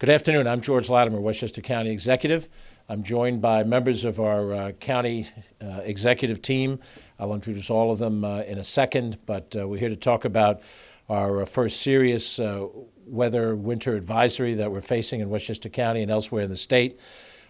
Good afternoon. I'm George Latimer, Westchester County Executive. I'm joined by members of our county executive team. I'll introduce all of them in a second, but we're here to talk about our first serious weather winter advisory that we're facing in Westchester County and elsewhere in the state.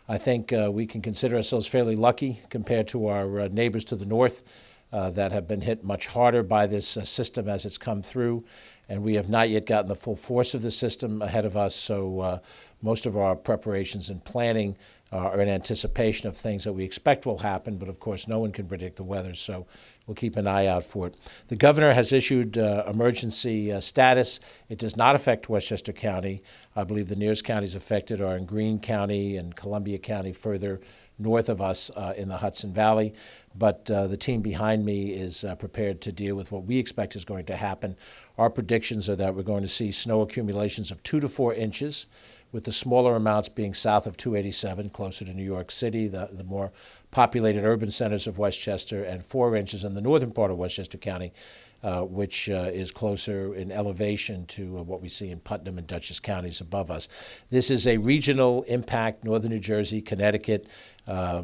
I think we can consider ourselves fairly lucky compared to our neighbors to the north that have been hit much harder by this system as it's come through. And we have not yet gotten the full force of the system ahead of us, so most of our preparations and planning are in anticipation of things that we expect will happen, but of course no one can predict the weather, so we'll keep an eye out for it. The governor has issued emergency status. It does not affect Westchester County. I believe the nearest counties affected are in Greene County and Columbia County further north of us in the Hudson Valley, but the team behind me is prepared to deal with what we expect is going to happen. Our predictions are that we're going to see snow accumulations of 2 to 4 inches, with the smaller amounts being south of 287, closer to New York City, the more populated urban centers of Westchester, and 4 inches in the northern part of Westchester County, which is closer in elevation to what we see in Putnam and Dutchess counties above us. This is a regional impact, northern New Jersey, Connecticut,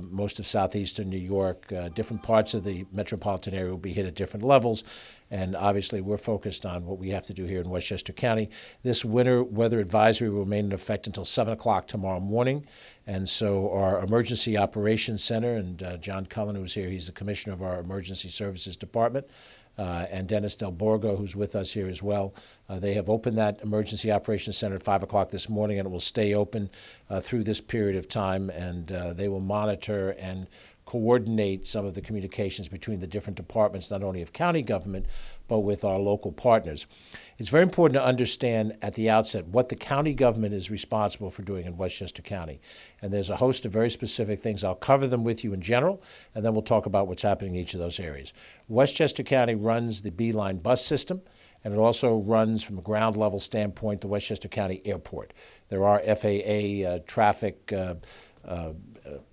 most of southeastern New York. Different parts of the metropolitan area will be hit at different levels, and obviously we're focused on what we have to do here in Westchester County. This winter weather advisory will remain in effect until 7 o'clock tomorrow morning, and so our Emergency Operations Center, and John Cullen, who's here, he's the commissioner of our Emergency Services Department, and Dennis Del Borgo, who's with us here as well. They have opened that Emergency Operations Center at 5 o'clock this morning, and it will stay open through this period of time, and they will monitor and coordinate some of the communications between the different departments, not only of county government, but with our local partners. It's very important to understand at the outset what the county government is responsible for doing in Westchester County. And there's a host of very specific things. I'll cover them with you in general, and then we'll talk about what's happening in each of those areas. Westchester County runs the B-Line bus system, and it also runs, from a ground level standpoint, the Westchester County Airport. There are FAA traffic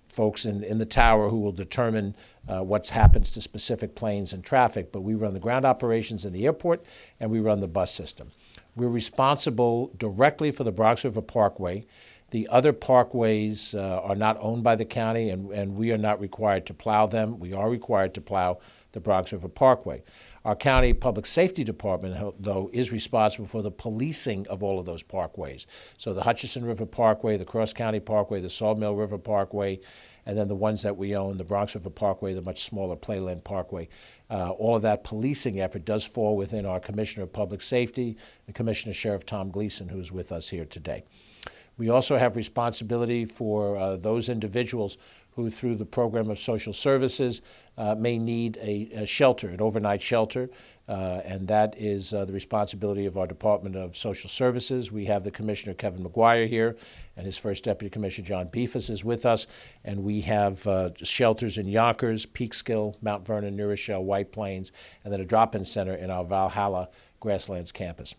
folks in the tower who will determine what happens to specific planes and traffic, but we run the ground operations in the airport and we run the bus system. We're responsible directly for the Bronx River Parkway. The other parkways are not owned by the county, and we are not required to plow them. We are required to plow the Bronx River Parkway. Our county public safety department, though, is responsible for the policing of all of those parkways. So the Hutchinson River Parkway, the Cross County Parkway, the Sawmill River Parkway, and then the ones that we own, the Bronx River Parkway, the much smaller Playland Parkway. All of that policing effort does fall within our Commissioner of Public Safety, the Commissioner Sheriff Tom Gleason, who's with us here today. We also have responsibility for those individuals who, through the program of social services, may need a shelter, an overnight shelter, and that is the responsibility of our Department of Social Services. We have the Commissioner, Kevin McGuire, here, and his first Deputy Commissioner, John Beefus, is with us, and we have shelters in Yonkers, Peekskill, Mount Vernon, New Rochelle, White Plains, and then a drop-in center in our Valhalla Grasslands campus.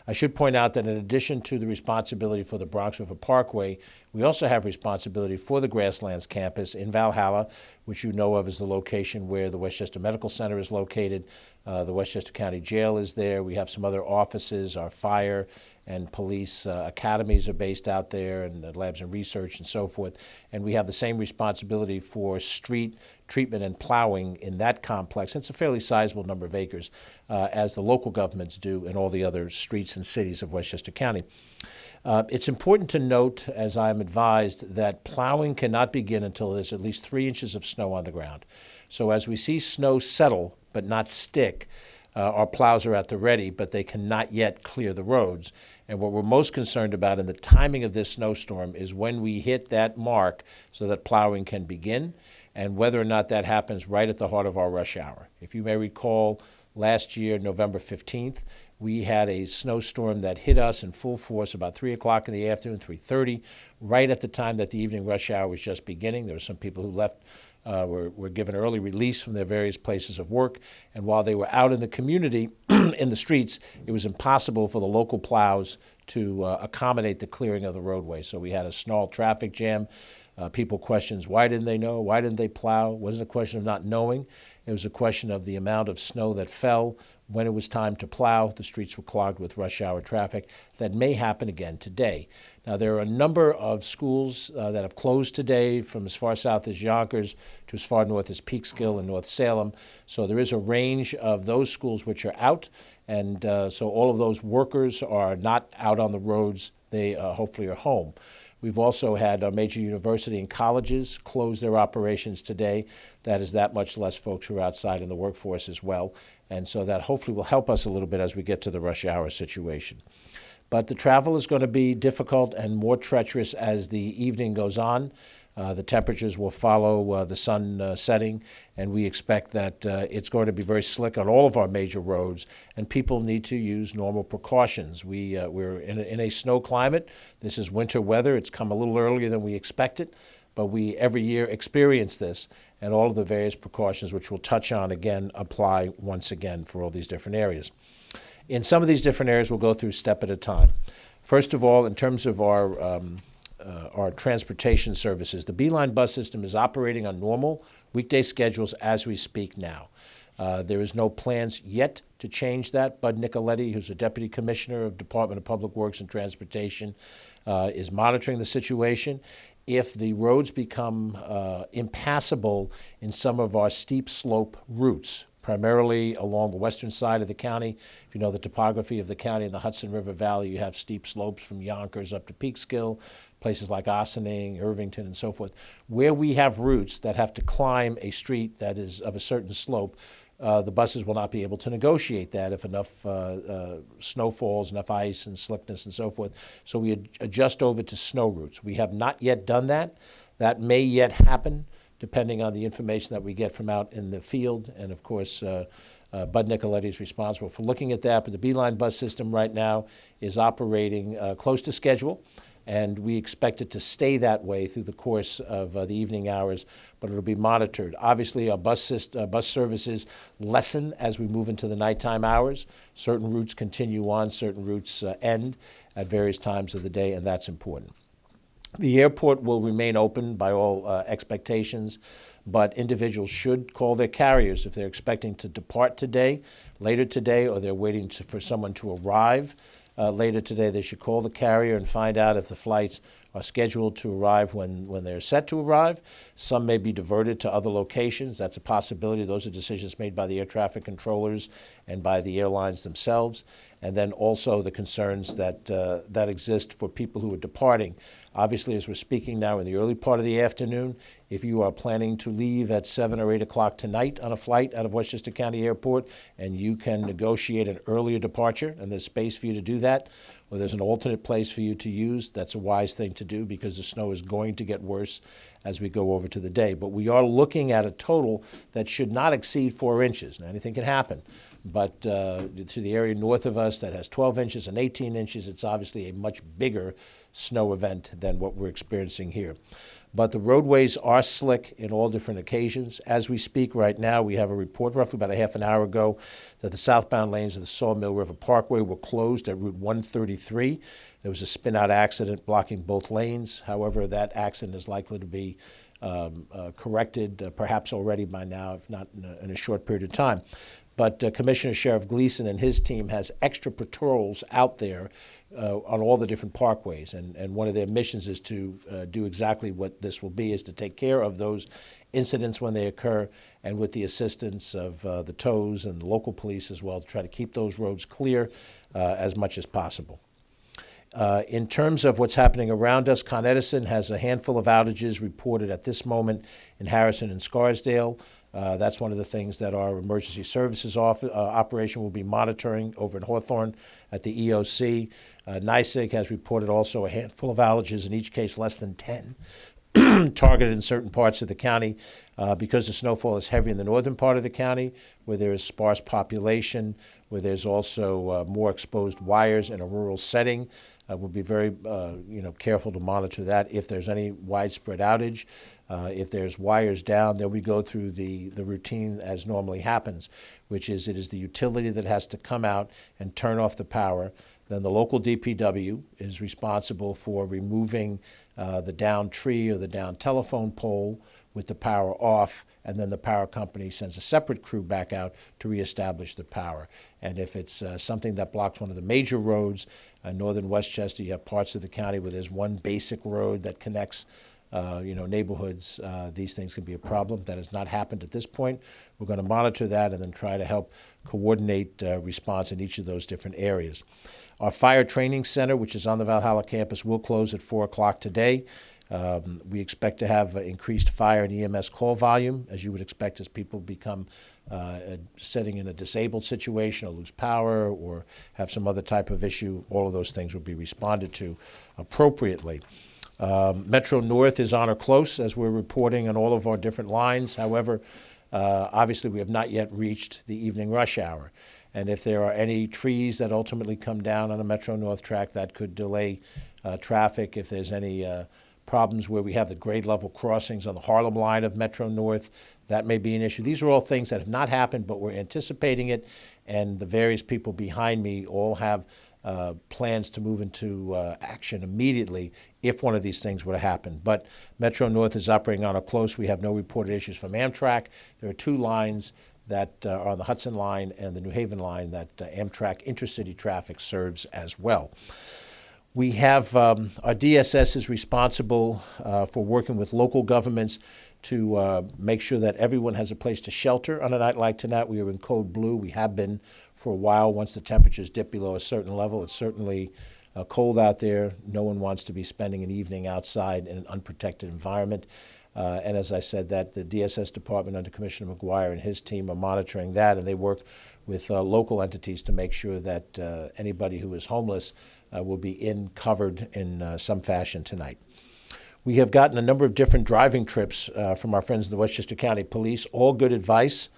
I should point out that in addition to the responsibility for the Bronx River Parkway, we also have responsibility for the Grasslands campus in Valhalla, which you know of as the location where the Westchester Medical Center is located. The Westchester County Jail is there. We have some other offices. Our fire and police academies are based out there, and labs and research and so forth. And we have the same responsibility for street treatment and plowing in that complex. It's a fairly sizable number of acres, as the local governments do in all the other streets and cities of Westchester County. It's important to note, as I'm advised, that plowing cannot begin until there's at least 3 inches of snow on the ground. So as we see snow settle but not stick, our plows are at the ready, but they cannot yet clear the roads. And what we're most concerned about in the timing of this snowstorm is when we hit that mark so that plowing can begin, and whether or not that happens right at the heart of our rush hour. If you may recall, last year, November 15th, we had a snowstorm that hit us in full force about 3 o'clock in the afternoon, 3:30, right at the time that the evening rush hour was just beginning. There were some people who left, were given early release from their various places of work, and while they were out in the community, in the streets, it was impossible for the local plows to accommodate the clearing of the roadway. So we had a snarled traffic jam. People questions, why didn't they know? Why didn't they plow? It wasn't a question of not knowing. It was a question of the amount of snow that fell when it was time to plow, the streets were clogged with rush hour traffic. That may happen again today. Now, there are a number of schools that have closed today, from as far south as Yonkers to as far north as Peekskill and North Salem. So there is a range of those schools which are out. And so all of those workers are not out on the roads. They hopefully are home. We've also had our major university and colleges close their operations today. That is that much less folks who are outside in the workforce as well. And so that hopefully will help us a little bit as we get to the rush hour situation. But the travel is going to be difficult and more treacherous as the evening goes on. The temperatures will follow the sun setting, and we expect that it's going to be very slick on all of our major roads, and people need to use normal precautions. We're in a snow climate. This is winter weather. It's come a little earlier than we expected, but we every year experience this, and all of the various precautions, which we'll touch on again, apply once again for all these different areas. In some of these different areas, we'll go through step at a time. First of all, in terms of our transportation services, the Beeline bus system is operating on normal weekday schedules as we speak now. There is no plans yet to change that. Bud Nicoletti, who's a deputy commissioner of Department of Public Works and Transportation, is monitoring the situation. If the roads become impassable in some of our steep slope routes, primarily along the western side of the county. If you know the topography of the county in the Hudson River Valley, you have steep slopes from Yonkers up to Peekskill, places like Ossining, Irvington, and so forth. Where we have routes that have to climb a street that is of a certain slope, the buses will not be able to negotiate that if enough snow falls, enough ice and slickness and so forth. So we adjust over to snow routes. We have not yet done that. That may yet happen, depending on the information that we get from out in the field. And of course, Bud Nicoletti is responsible for looking at that. But the Beeline bus system right now is operating close to schedule, and we expect it to stay that way through the course of the evening hours, but it'll be monitored. Obviously, our bus services lessen as we move into the nighttime hours. Certain routes continue on, certain routes end at various times of the day, and that's important. The airport will remain open by all expectations, but individuals should call their carriers if they're expecting to depart today, later today, or they're waiting for someone to arrive later today. They should call the carrier and find out if the flights are scheduled to arrive when they're set to arrive. Some may be diverted to other locations. That's a possibility. Those are decisions made by the air traffic controllers and by the airlines themselves. And then also the concerns that exist for people who are departing. Obviously, as we're speaking now in the early part of the afternoon, if you are planning to leave at 7 or 8 o'clock tonight on a flight out of Westchester County Airport, and you can negotiate an earlier departure, and there's space for you to do that, or there's an alternate place for you to use, that's a wise thing to do because the snow is going to get worse as we go over to the day. But we are looking at a total that should not exceed 4 inches. Now, anything can happen. But to the area north of us that has 12 inches and 18 inches, it's obviously a much bigger snow event than what we're experiencing here. But the roadways are slick in all different occasions. As we speak right now, we have a report roughly about a half an hour ago that the southbound lanes of the Sawmill River Parkway were closed at Route 133. There was a spin-out accident blocking both lanes. However, that accident is likely to be corrected perhaps already by now, if not in a short period of time. But Commissioner Sheriff Gleason and his team has extra patrols out there on all the different parkways. And one of their missions is to do exactly what this will be, is to take care of those incidents when they occur, and with the assistance of the TOWs and the local police as well, to try to keep those roads clear as much as possible. In terms of what's happening around us, Con Edison has a handful of outages reported at this moment in Harrison and Scarsdale. That's one of the things that our emergency services operation will be monitoring over in Hawthorne at the EOC. NYSEG has reported also a handful of outages, in each case less than 10, targeted in certain parts of the county because the snowfall is heavy in the northern part of the county, where there is sparse population, where there's also more exposed wires in a rural setting. We'll be very careful to monitor that if there's any widespread outage. If there's wires down, then we go through the routine as normally happens, which is it is the utility that has to come out and turn off the power. Then the local DPW is responsible for removing the downed tree or the downed telephone pole, with the power off, and then the power company sends a separate crew back out to reestablish the power. And if it's something that blocks one of the major roads, northern Westchester, you have parts of the county where there's one basic road that connects neighborhoods, these things can be a problem. That has not happened at this point. We're going to monitor that and then try to help coordinate response in each of those different areas. Our fire training center, which is on the Valhalla campus, will close at 4 o'clock today. We expect to have increased fire and EMS call volume, as you would expect as people become sitting in a disabled situation or lose power or have some other type of issue. All of those things will be responded to appropriately. Metro North is on or close, as we're reporting on all of our different lines. However, obviously we have not yet reached the evening rush hour. And if there are any trees that ultimately come down on a Metro North track, that could delay traffic. If there's any problems where we have the grade level crossings on the Harlem line of Metro North, that may be an issue. These are all things that have not happened, but we're anticipating it, and the various people behind me all have plans to move into action immediately if one of these things were to happen. But Metro North is operating on a close. We have no reported issues from Amtrak. There are 2 lines that are on the Hudson line and the New Haven line that Amtrak intercity traffic serves as well. We have our DSS is responsible for working with local governments to make sure that everyone has a place to shelter on a night like tonight. We are in code blue. We have been for a while. Once the temperatures dip below a certain level, it's certainly cold out there. No one wants to be spending an evening outside in an unprotected environment. And as I said, that the DSS department under Commissioner McGuire and his team are monitoring that, and they work with local entities to make sure that anybody who is homeless will be covered in some fashion tonight. We have gotten a number of different driving trips from our friends in the Westchester County Police, all good advice.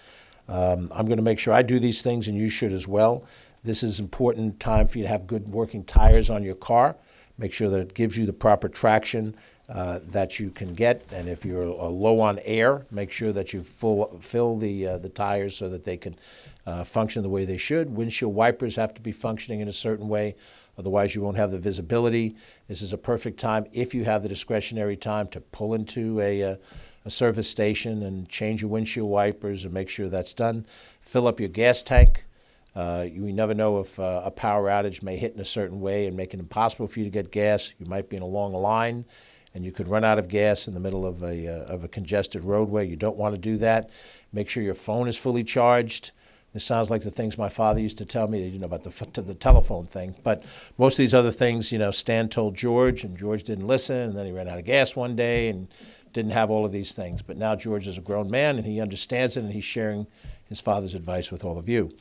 I'm going to make sure I do these things, and you should as well. This is important time for you to have good working tires on your car. Make sure that it gives you the proper traction that you can get. And if you're low on air, make sure that you fill the tires so that they can function the way they should. Windshield wipers have to be functioning in a certain way. Otherwise, you won't have the visibility. This is a perfect time, if you have the discretionary time, to pull into a service station and change your windshield wipers and make sure that's done. Fill up your gas tank. You never know if a power outage may hit in a certain way and make it impossible for you to get gas. You might be in a long line, and you could run out of gas in the middle of a congested roadway. You don't want to do that. Make sure your phone is fully charged. This sounds like the things my father used to tell me, about the telephone thing. But most of these other things, Stan told George, and George didn't listen, and then he ran out of gas one day and didn't have all of these things. But now George is a grown man, and he understands it, and he's sharing his father's advice with all of you.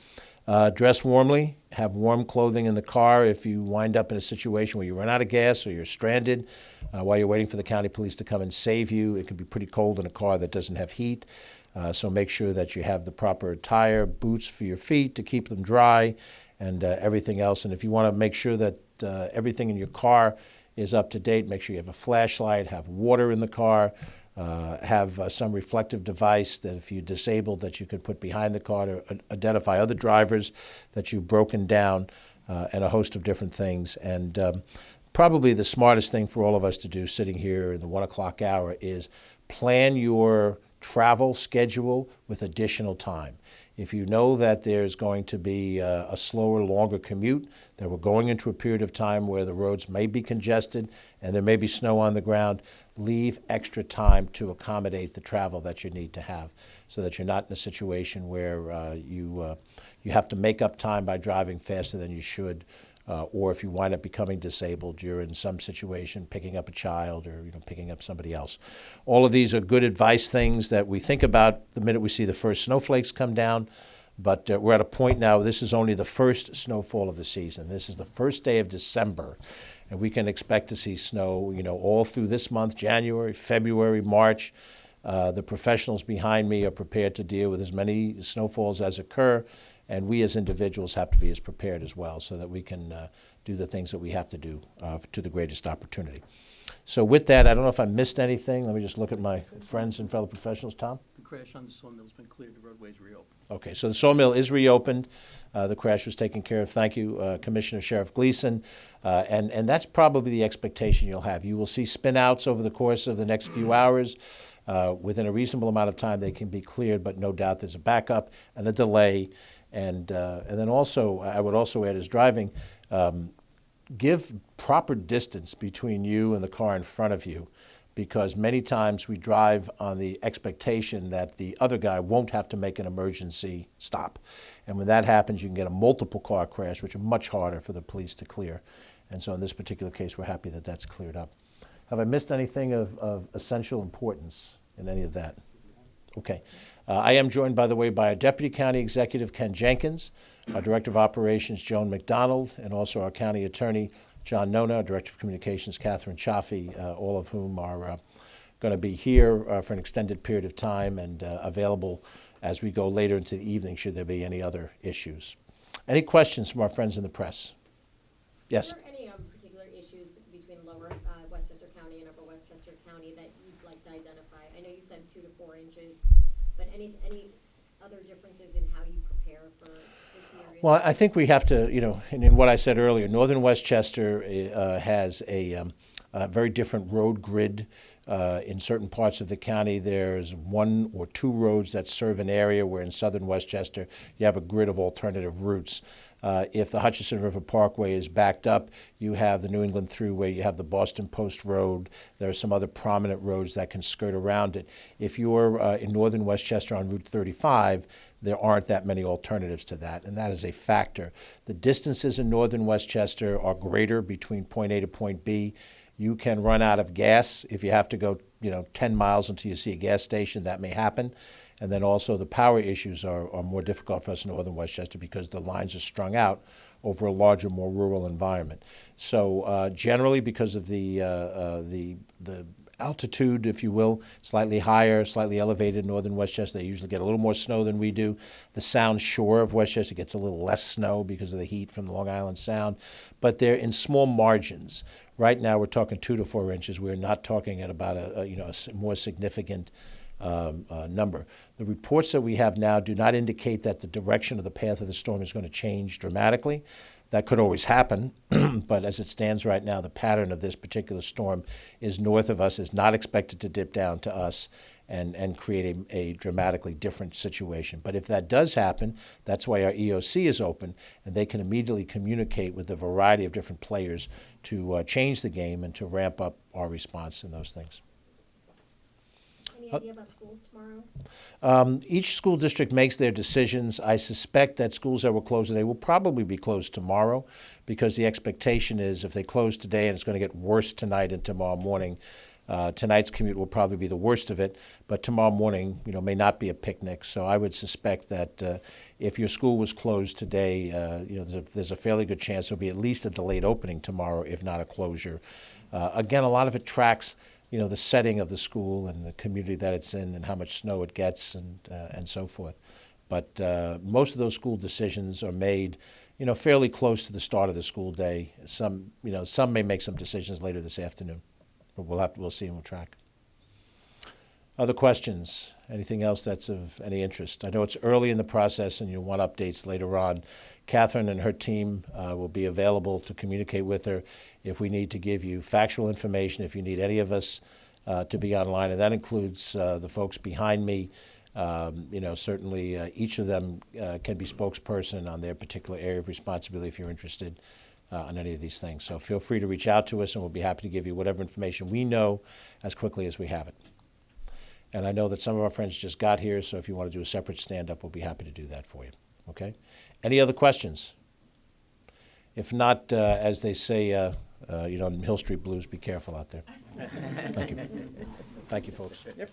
Dress warmly. Have warm clothing in the car if you wind up in a situation where you run out of gas or you're stranded while you're waiting for the county police to come and save you. It can be pretty cold in a car that doesn't have heat. So make sure that you have the proper attire, boots for your feet to keep them dry, and everything else. And if you want to make sure that everything in your car is up to date, make sure you have a flashlight, have water in the car, have some reflective device that if you're disabled that you could put behind the car to identify other drivers that you've broken down, and a host of different things. And probably the smartest thing for all of us to do sitting here in the 1 o'clock hour is plan your travel schedule with additional time. If you know that there's going to be a slower, longer commute, that we're going into a period of time where the roads may be congested and there may be snow on the ground, leave extra time to accommodate the travel that you need to have so that you're not in a situation where you have to make up time by driving faster than you should, or if you wind up becoming disabled, you're in some situation picking up a child or picking up somebody else. All of these are good advice things that we think about the minute we see the first snowflakes come down. But we're at a point now, this is only the first snowfall of the season. This is the first day of December, and we can expect to see snow, all through this month, January, February, March. The professionals behind me are prepared to deal with as many snowfalls as occur, and we as individuals have to be as prepared as well so that we can do the things that we have to do to the greatest opportunity. So with that, I don't know if I missed anything. Let me just look at my friends and fellow professionals. Tom? The crash on the sawmill has been cleared. The roadway is reopened. Okay, so the sawmill is reopened. The crash was taken care of. Thank you, Commissioner Sheriff Gleason. And that's probably the expectation you'll have. You will see spin-outs over the course of the next few hours. within a reasonable amount of time, they can be cleared, but no doubt there's a backup and a delay. And then also, I would also add, is driving, give proper distance between you and the car in front of you, because many times we drive on the expectation that the other guy won't have to make an emergency stop. And when that happens, you can get a multiple car crash, which are much harder for the police to clear. And so in this particular case, we're happy that that's cleared up. Have I missed anything of essential importance in any of that? Okay. I am joined, by the way, by our Deputy County Executive, Ken Jenkins, our Director of Operations, Joan McDonald, and also our County Attorney, John Nona, our Director of Communications, Catherine Chaffee, all of whom are going to be here for an extended period of time and available as we go later into the evening should there be any other issues. Any questions from our friends in the press? Yes? Are there any particular issues between lower Westchester County and upper Westchester County that you'd like to identify? I know you said 2 to 4 inches, but any other differences in how you prepare for the two areas? Well, I think we have to, and in what I said earlier, northern Westchester has a very different road grid. In certain parts of the county, there's 1 or 2 roads that serve an area, where in southern Westchester, you have a grid of alternative routes. If the Hutchinson River Parkway is backed up, you have the New England Thruway, you have the Boston Post Road. There are some other prominent roads that can skirt around it. If you're in northern Westchester on Route 35, there aren't that many alternatives to that, and that is a factor. The distances in northern Westchester are greater between point A to point B. You can run out of gas if you have to go, 10 miles until you see a gas station. That may happen. And then also the power issues are more difficult for us in northern Westchester because the lines are strung out over a larger, more rural environment. So generally, because of the altitude, if you will, slightly higher, slightly elevated in northern Westchester, they usually get a little more snow than we do. The Sound shore of Westchester gets a little less snow because of the heat from the Long Island Sound, but they're in small margins. Right now, we're talking 2 to 4 inches. We're not talking at about a more significant number. The reports that we have now do not indicate that the direction of the path of the storm is going to change dramatically. That could always happen, but as it stands right now, the pattern of this particular storm is north of us, is not expected to dip down to us and create a dramatically different situation. But if that does happen, that's why our EOC is open, and they can immediately communicate with a variety of different players to change the game and to ramp up our response in those things. Any idea about schools tomorrow? Each school district makes their decisions. I suspect that schools that were closed today will probably be closed tomorrow, because the expectation is if they close today and it's going to get worse tonight and tomorrow morning, tonight's commute will probably be the worst of it, but tomorrow morning, may not be a picnic. So I would suspect that if your school was closed today, there's a fairly good chance there'll be at least a delayed opening tomorrow, if not a closure. Again, a lot of it tracks the setting of the school and the community that it's in and how much snow it gets and so forth. But most of those school decisions are made, fairly close to the start of the school day. Some may make some decisions later this afternoon, but we'll see and we'll track. Other questions? Anything else that's of any interest? I know it's early in the process and you'll want updates later on. Catherine and her team will be available to communicate with her if we need to give you factual information, if you need any of us to be online, and that includes the folks behind me. Certainly each of them can be spokesperson on their particular area of responsibility if you're interested on any of these things. So feel free to reach out to us and we'll be happy to give you whatever information we know as quickly as we have it. And I know that some of our friends just got here, so if you want to do a separate stand-up, we'll be happy to do that for you. Okay? Any other questions? If not, as they say, in Hill Street Blues, be careful out there. Thank you. Thank you, folks. Yep.